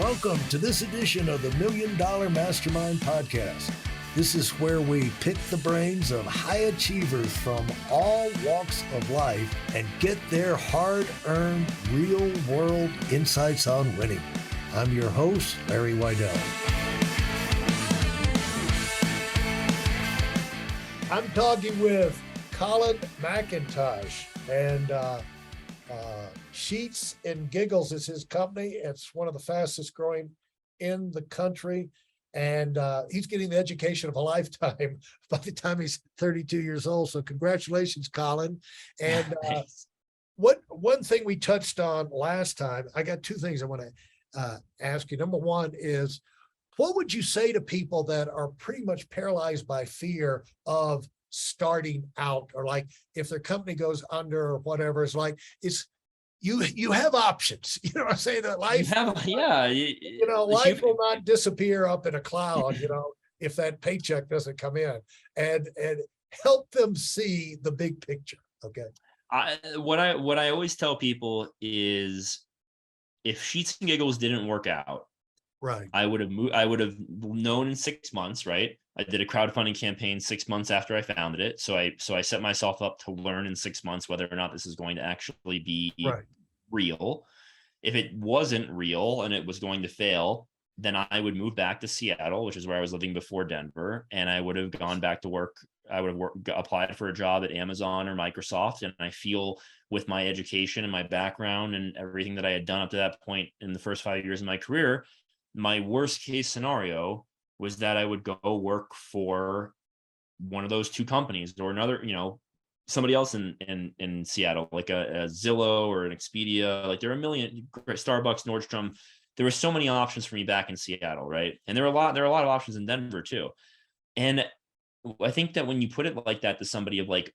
Welcome to this edition of the Million Dollar Mastermind podcast. This is where we pick the brains of high achievers from all walks of life and get their hard-earned, real-world insights on winning. I'm your host, Larry Weidel. I'm talking with Colin McIntosh, and Sheets and Giggles is his company. It's one of the fastest growing in the country. And he's getting the education of a lifetime by the time he's 32 years old. So congratulations, Colin. And one thing we touched on last time, I got two things I want to ask you. Number one is, what would you say to people that are pretty much paralyzed by fear of starting out, or like if their company goes under or whatever? It's like, you have options. You know what I'm saying? That life, life will not disappear up in a cloud, if that paycheck doesn't come in, and help them see the big picture. Okay. What I always tell people is, if Sheets and Giggles didn't work out, right, I would have known in 6 months, right? I did a crowdfunding campaign 6 months after I founded it. So I set myself up to learn in 6 months whether or not this is going to actually be real. If it wasn't real and it was going to fail, then I would move back to Seattle, which is where I was living before Denver. And I would have gone back to work. I would have applied for a job at Amazon or Microsoft. And I feel, with my education and my background and everything that I had done up to that point in the first 5 years of my career, my worst case scenario was that I would go work for one of those two companies or another, somebody else in Seattle, like a Zillow or an Expedia. Like there are a million, Starbucks, Nordstrom. There were so many options for me back in Seattle, right? And there are a lot of options in Denver too. And I think that when you put it like that to somebody, of like,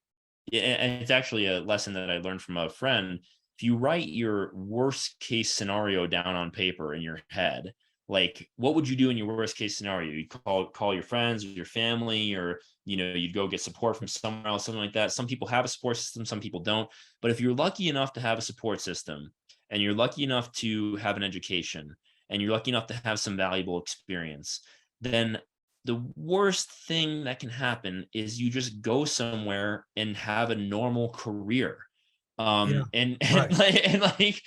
and it's actually a lesson that I learned from a friend. If you write your worst case scenario down on paper in your head, like, what would you do in your worst case scenario? You'd call your friends or your family, or you'd go get support from somewhere else, something like that. Some people have a support system, some people don't. But if you're lucky enough to have a support system, and you're lucky enough to have an education, and you're lucky enough to have some valuable experience, then the worst thing that can happen is you just go somewhere and have a normal career. And if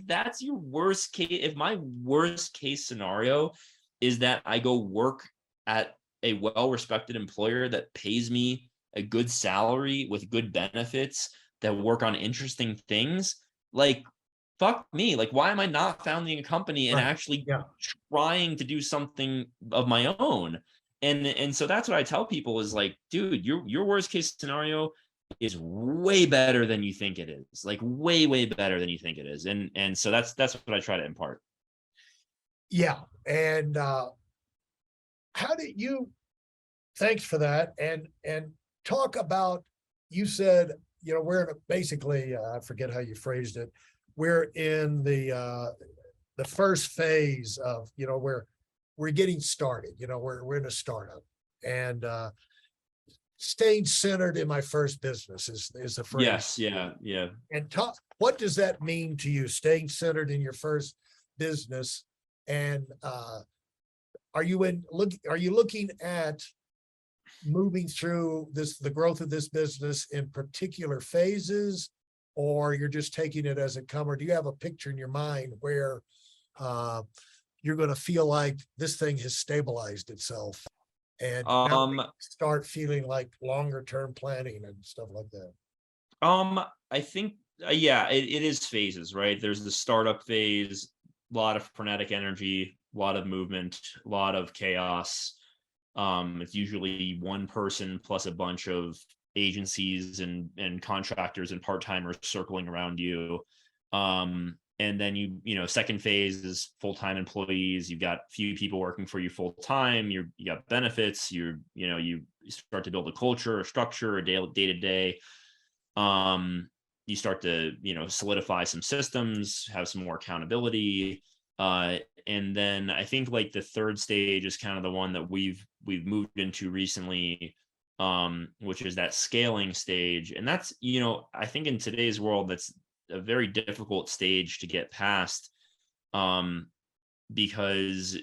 that's your worst case, if my worst case scenario is that I go work at a well-respected employer that pays me a good salary with good benefits, that work on interesting things, like, fuck me. Like, why am I not founding a company and actually trying to do something of my own? And so that's what I tell people is, like, dude, your worst case scenario is way better than you think it is. Like, way better than you think it is. And so that's what I try to impart. Yeah. And how did you, thanks for that, and talk about, you said, we're in basically, I forget how you phrased it, we're in the first phase of, we're getting started, we're in a startup, and staying centered in my first business is the phrase. Yes. Yeah. And what does that mean to you, staying centered in your first business? And are you looking at moving through the growth of this business in particular phases, or you're just taking it as it comes? Or do you have a picture in your mind where you're going to feel like this thing has stabilized itself, and now start feeling like longer term planning and stuff like that? I think, it is phases, right? There's the startup phase, a lot of frenetic energy, a lot of movement, a lot of chaos. It's usually one person plus a bunch of agencies and contractors and part-timers circling around you. And then second phase is full-time employees. You've got few people working for you full-time. You got benefits. You start to build a culture, a structure, a day-to-day. You start to, solidify some systems, have some more accountability. And then I think, like, the third stage is kind of the one that we've moved into recently, which is that scaling stage. And that's, I think in today's world, that's a very difficult stage to get past. because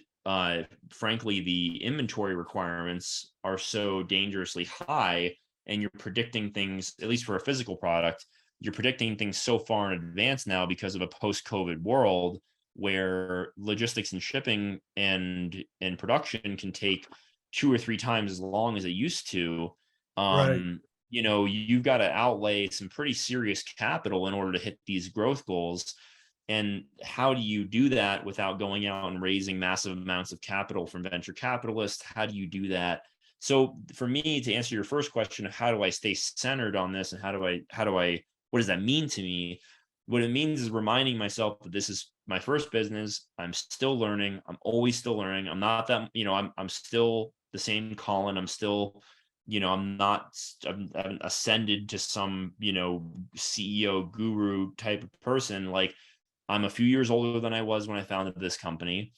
frankly, the inventory requirements are so dangerously high, and you're predicting things, at least for a physical product, you're predicting things so far in advance now because of a post-COVID world where logistics and shipping and production can take 2 or 3 times as long as it used to. Right. You've got to outlay some pretty serious capital in order to hit these growth goals. And how do you do that without going out and raising massive amounts of capital from venture capitalists? How do you do that? So for me, to answer your first question of how do I stay centered on this, and what does that mean to me? What it means is reminding myself that this is my first business. I'm still learning. I'm always still learning. I'm not that, I'm still the same Colin. I'm still, I'm not, I'm ascended to some, CEO guru type of person. Like, I'm a few years older than I was when I founded this company.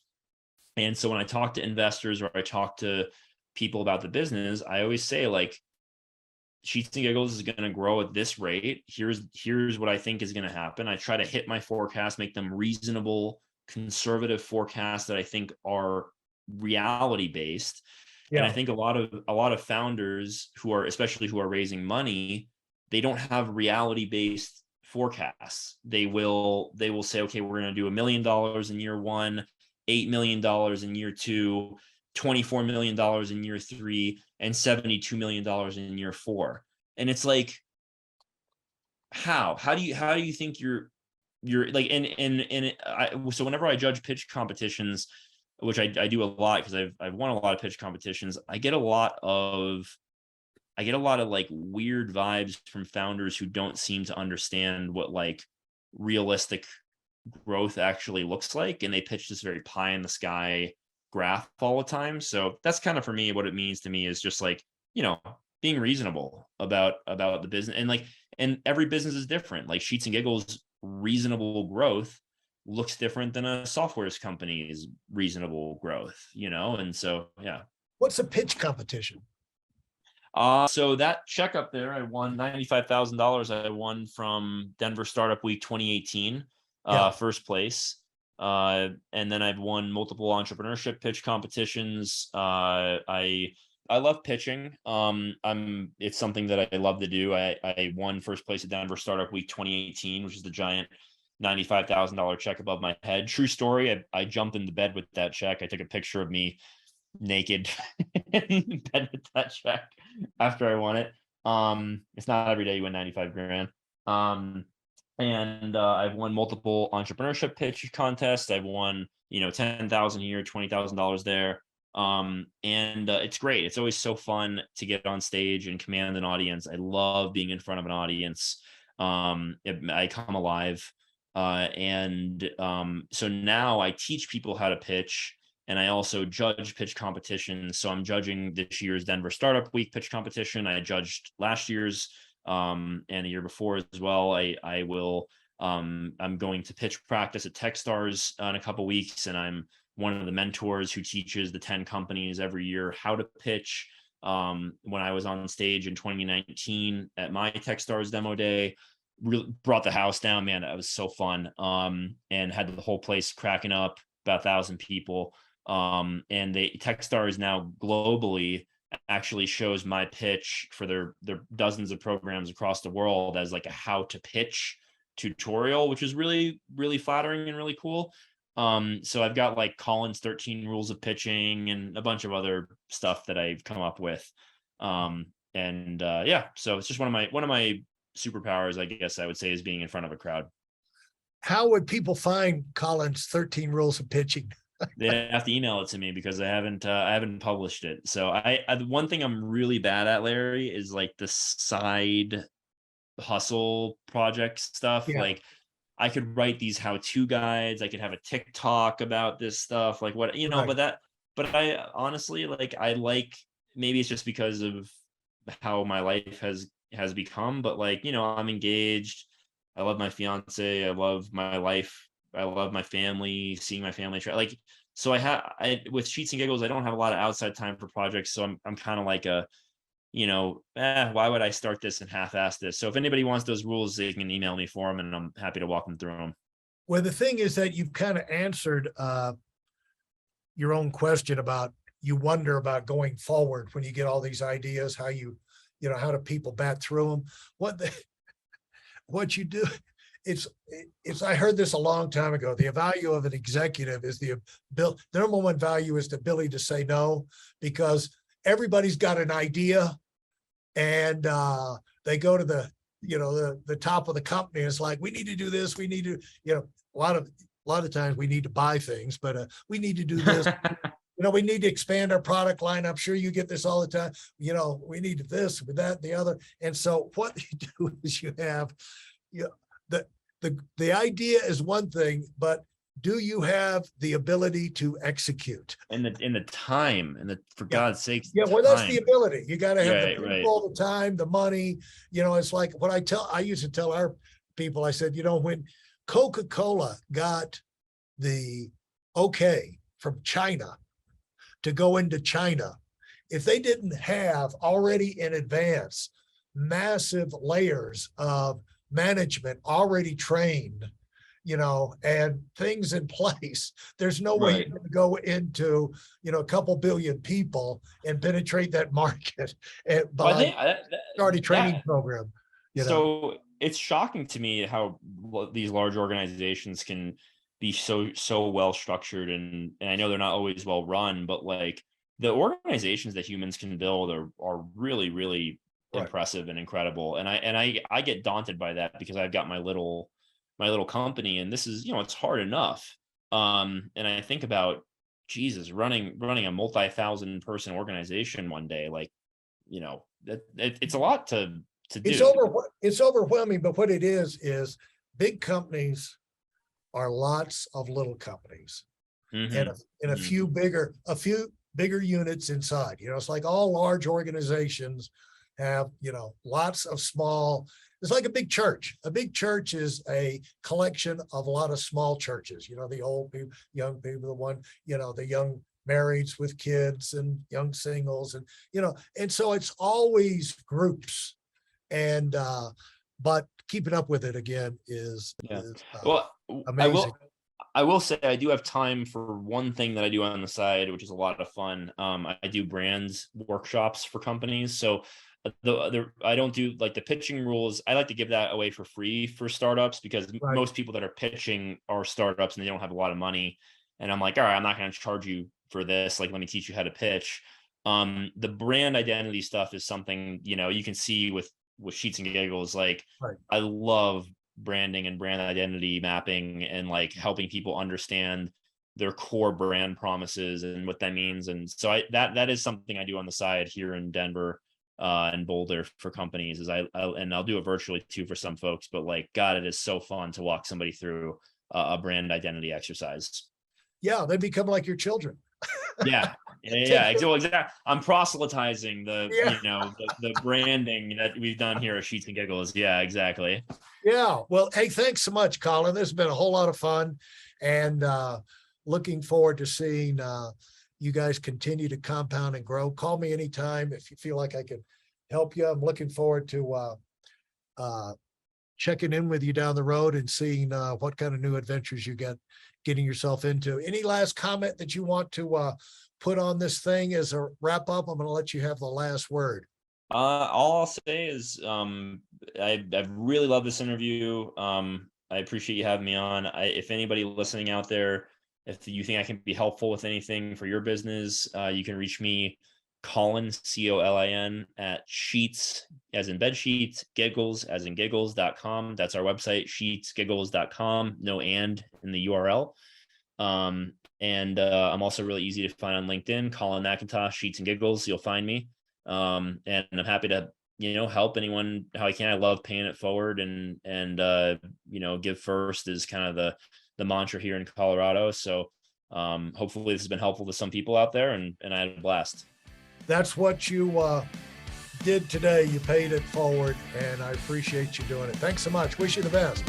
And so when I talk to investors or I talk to people about the business, I always say, like, Sheets and Giggles is going to grow at this rate. Here's what I think is going to happen. I try to hit my forecast, make them reasonable, conservative forecasts that I think are reality based. And I think a lot of founders especially who are raising money, they don't have reality based forecasts. They will say, okay, we're going to do $1 million in year one, $8 million in year two, $24 million in year three, and $72 million in year four. And it's like, how do you think you're like, so whenever I judge pitch competitions, which I do a lot because I've won a lot of pitch competitions, I get a lot of like weird vibes from founders who don't seem to understand what like realistic growth actually looks like, and they pitch this very pie in the sky graph all the time. So that's kind of, for me, what it means to me is just like, being reasonable about the business. And like, and every business is different. Like Sheets and Giggles reasonable growth looks different than a software's company's reasonable growth, and so yeah. What's a pitch competition? So that check up there, I won $95,000. I won from Denver Startup Week 2018, first place. And then I've won multiple entrepreneurship pitch competitions. I love pitching. It's something that I love to do. I won first place at Denver Startup Week 2018, which is the giant $95,000 check above my head. True story. I jumped into bed with that check. I took a picture of me naked in bed with that check after I won it. It's not every day you win 95 grand. And I've won multiple entrepreneurship pitch contests. I've won, $10,000 here, $20,000 there. And it's great. It's always so fun to get on stage and command an audience. I love being in front of an audience. I come alive. So now I teach people how to pitch, and I also judge pitch competitions. So I'm judging this year's Denver Startup Week pitch competition. I judged last year's and the year before as well. I'm going to pitch practice at Techstars in a couple weeks, and I'm one of the mentors who teaches the 10 companies every year how to pitch. When I was on stage in 2019 at my Techstars demo day, really brought the house down, man. That was so fun. And had the whole place cracking up, about 1,000 people. And Techstars now globally actually shows my pitch for their dozens of programs across the world as like a how to pitch tutorial, which is really, really flattering and really cool. So I've got like Colin's 13 rules of pitching and a bunch of other stuff that I've come up with. So it's just one of my superpowers, I guess I would say, is being in front of a crowd. How would people find Colin's 13 rules of pitching? They have to email it to me because I haven't published it. So the one thing I'm really bad at, Larry, is like the side hustle project stuff. Yeah. Like I could write these how-to guides. I could have a TikTok about this stuff, like what, Right. but I honestly, like, maybe it's just because of how my life has become, but like, I'm engaged. I love my fiance. I love my life. I love my family, seeing my family try. Like, so with Sheets and Giggles, I don't have a lot of outside time for projects. So I'm kind of like why would I start this and half-ass this? So if anybody wants those rules, they can email me for them, and I'm happy to walk them through them. Well, the thing is that you've kind of answered your own question about, you wonder about going forward when you get all these ideas, how how do people bat through them? What you do, it's, I heard this a long time ago. The value of an executive is the number one value is the ability to say no, because everybody's got an idea and they go to the top of the company. And it's like, we need to do this. We need to, a lot of times we need to buy things, but we need to do this. We need to expand our product line. I'm sure you get this all the time. We need this, with that, the other. And so what you do is you have, the idea is one thing, but do you have the ability to execute? And the time, for God's sakes. Yeah, well, that's the ability. You got to have the people, the time, the money. It's like what I used to tell our people. I said, when Coca-Cola got the okay from China to go into China, if they didn't have already in advance massive layers of management already trained, and things in place, there's no way you're going to go into, a couple billion people and penetrate that market by starting training program. So it's shocking to me how these large organizations can be so well structured, and I know they're not always well run, but like the organizations that humans can build are really, really impressive and incredible. And I get daunted by that because I've got my little company, and this is, it's hard enough. And I think about, Jesus, running a multi-thousand person organization one day, like, it's a lot to do. It's overwhelming, but what it is big companies are lots of little companies, and a few bigger units inside. It's like all large organizations have, lots of small. It's like a big church. A big church is a collection of a lot of small churches. The old people, young people, the young marrieds with kids and young singles, and and so it's always groups, and but keeping up with it again is amazing. I will say I do have time for one thing that I do on the side, which is a lot of fun. I do brands workshops for companies. So I don't do like the pitching rules. I like to give that away for free for startups, because most people that are pitching are startups and they don't have a lot of money. And I'm like, all right, I'm not going to charge you for this. Like, let me teach you how to pitch. The brand identity stuff is something, you can see with Sheets and Giggles. Like, I love branding and brand identity mapping, and like helping people understand their core brand promises and what that means. And so that is something I do on the side here in Denver and Boulder for companies. Is I'll do it virtually too for some folks, but like, God, it is so fun to walk somebody through a brand identity exercise. Yeah, they become like your children. Yeah, exactly. I'm proselytizing the branding that we've done here at Sheets and Giggles. Yeah, exactly. Yeah. Well, hey, thanks so much, Colin. This has been a whole lot of fun, and looking forward to seeing you guys continue to compound and grow. Call me anytime if you feel like I can help you. I'm looking forward to checking in with you down the road and seeing what kind of new adventures you getting yourself into. Any last comment that you want to put on this thing as a wrap up? I'm going to let you have the last word. All I'll say is I really love this interview. I appreciate you having me on. If anybody listening out there, if you think I can be helpful with anything for your business, you can reach me, Colin, Colin, at Sheets, as in bed sheets, Giggles, as in giggles.com. That's our website, sheetsgiggles.com. No and in the URL. And I'm also really easy to find on LinkedIn, Colin McIntosh, Sheets and Giggles. You'll find me. And I'm happy to, help anyone how I can. I love paying it forward, and give first is kind of the mantra here in Colorado. So hopefully this has been helpful to some people out there, and I had a blast. That's what you did today. You paid it forward, and I appreciate you doing it. Thanks so much. Wish you the best.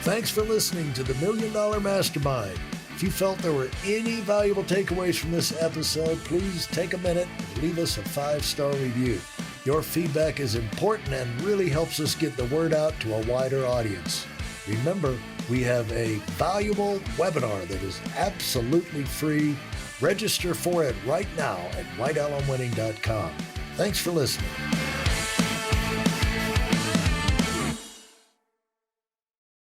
Thanks for listening to the Million Dollar Mastermind. If you felt there were any valuable takeaways from this episode, please take a minute and leave us a 5-star review. Your feedback is important and really helps us get the word out to a wider audience. Remember, we have a valuable webinar that is absolutely free. Register for it right now at weidelonwinning.com. Thanks for listening.